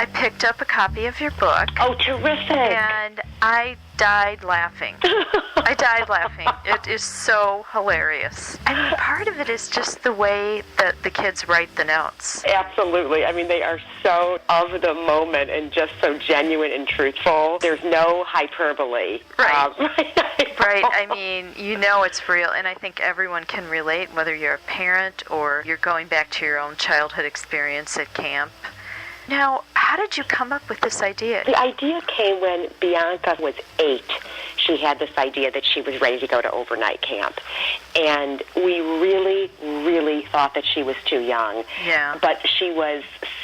I picked up a copy of your book. Oh, terrific. And I died laughing. I died laughing. It is so hilarious. I mean, part of it is just the way that the kids write the notes. Absolutely. I mean, they are so of the moment and just so genuine and truthful. There's no hyperbole. Right. Right. I mean, you know it's real, and I think everyone can relate, whether you're a parent or you're going back to your own childhood experience at camp. Now, how did you come up with this idea? The idea came when Bianca was 8. She had this idea that she was ready to go to overnight camp. And we really, really thought that she was too young. Yeah. But she was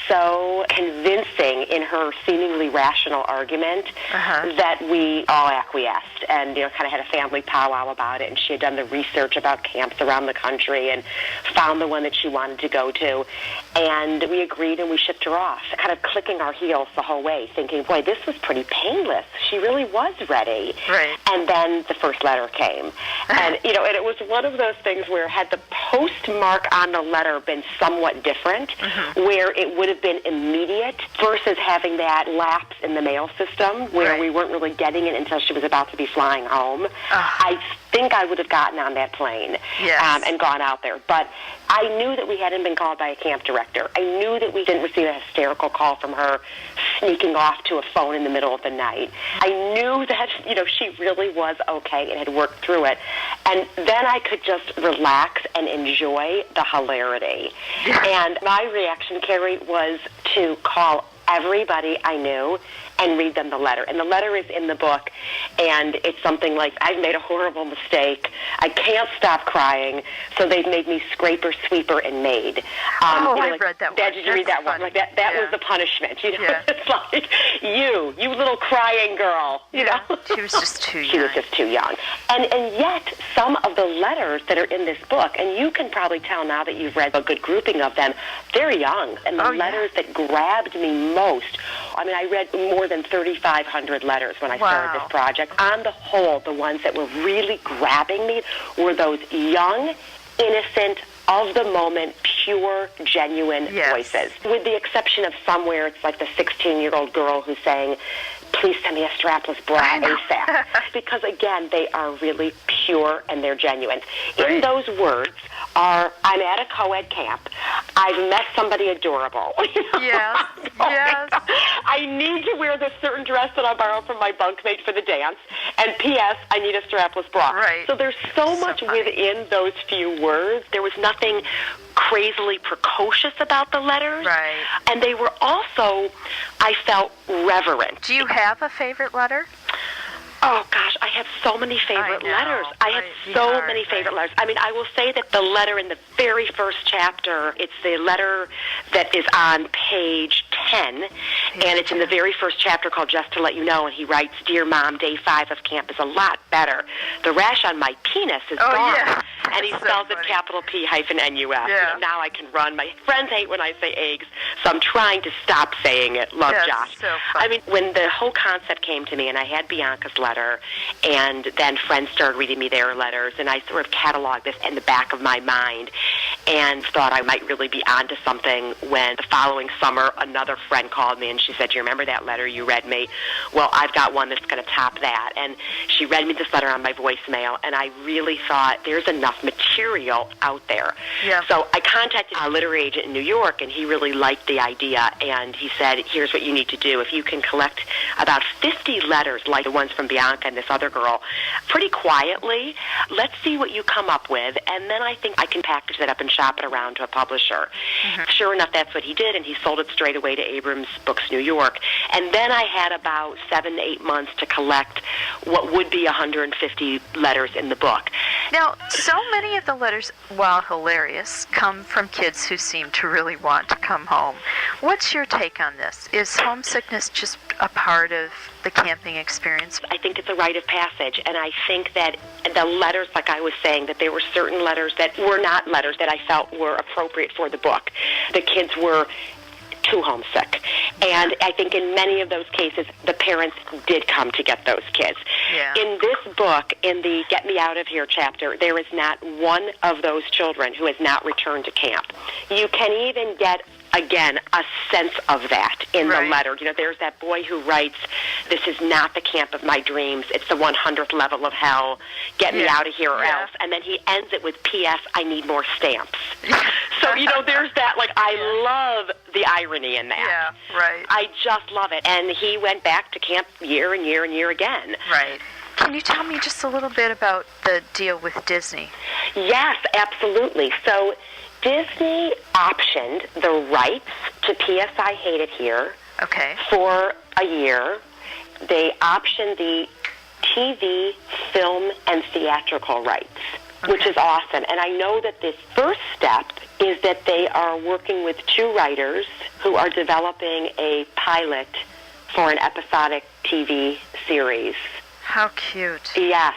so convincing in her seemingly rational argument that we all acquiesced and, kind of had a family powwow about it. And she had done the research about camps around the country and found the one that she wanted to go to. And we agreed and we shipped her off, kind of clicking our heels the whole way, thinking, boy, this was pretty painless. She really was ready. Right. And then the first letter came. And, and it was one of those things where had the postmark on the letter been somewhat different, where it would have been immediate versus having that lapse in the mail system where we weren't really getting it until she was about to be flying home, I think I would have gotten on that plane and gone out there. But I knew that we hadn't been called by a camp director. I knew that we didn't receive a hysterical call from her sneaking off to a phone in the middle of the night. I knew that, she really was okay and had worked through it. And then I could just relax and enjoy the hilarity. And my reaction, Carrie, was to call everybody I knew and read them the letter. And the letter is in the book, and it's something like, I've made a horrible mistake. I can't stop crying, so they've made me scraper, sweeper, and maid. I read that one. Did you read that one? Like that was the punishment. It's like, you little crying girl. You know? She was just too young. She was just too young. And yet, some of the letters that are in this book, and you can probably tell now that you've read a good grouping of them, they're young. And the letters that grabbed me most, I mean, I read more than 3,500 letters when I started this project. On the whole, the ones that were really grabbing me were those young, innocent, of the moment, pure, genuine voices. With the exception of some where it's like the 16-year-old girl who's saying, please send me a strapless bra ASAP. Because, again, they are really pure and they're genuine. In those words are, I'm at a co-ed camp. I've met somebody adorable. Yes. I need to wear this certain dress that I borrowed from my bunkmate for the dance. And P.S., I need a strapless bra. Right. So there's so much within those few words. There was nothing crazily precocious about the letters. Right. And they were also, I felt, reverent. Do you have a favorite letter? Oh, gosh, I have so many favorite letters. I have so many favorite letters. I mean, I will say that the letter in the very first chapter, it's the letter that is on page 10, and it's in the very first chapter called Just to Let You Know, and he writes, Dear Mom, day 5 of camp is a lot better. The rash on my penis is gone. And he spells it capital P-N-U-S. Yeah. Now I can run. My friends hate when I say eggs, so I'm trying to stop saying it. Love, Josh. So fun. I mean, when the whole concept came to me, and I had Bianca's letter, and then friends started reading me their letters, and I sort of cataloged this in the back of my mind and thought I might really be onto something when the following summer another friend called me and she said, do you remember that letter you read me? Well, I've got one that's going to top that. And she read me this letter on my voicemail, and I really thought there's enough material out there. Yeah. So I contacted a literary agent in New York, and he really liked the idea, and he said, here's what you need to do. If you can collect about 50 letters like the ones from Bianca and this other girl, pretty quietly, let's see what you come up with, and then I think I can package that up and shop it around to a publisher. Sure enough, that's what he did, and he sold it straight away to Abrams Books New York. And then I had about 7 to 8 months to collect what would be 150 letters in the book. Now, so many of the letters, while hilarious, come from kids who seem to really want to come home. What's your take on this? Is homesickness just a part of the camping experience? I think it's a rite of passage, and I think that the letters, like I was saying, that there were certain letters that were not letters that I felt were appropriate for the book. The kids were too homesick. And I think in many of those cases, the parents did come to get those kids. Yeah. In this book, in the Get Me Out of Here chapter, there is not one of those children who has not returned to camp. You can even get again, a sense of that in Right. the letter. You know, there's that boy who writes, "This is not the camp of my dreams. It's the 100th level of hell. Get me out of here or else." And then he ends it with, "P.S. I need more stamps." So, you know, there's that, like, I love the irony in that. Yeah, right. I just love it. And he went back to camp year and year and year again. Right. Can you tell me just a little bit about the deal with Disney? Yes, absolutely. So Disney optioned the rights to P.S. I Hate It Here Okay. for a year. They optioned the TV, film, and theatrical rights, which is awesome. And I know that this first step is that they are working with 2 writers who are developing a pilot for an episodic TV series. How cute. Yes.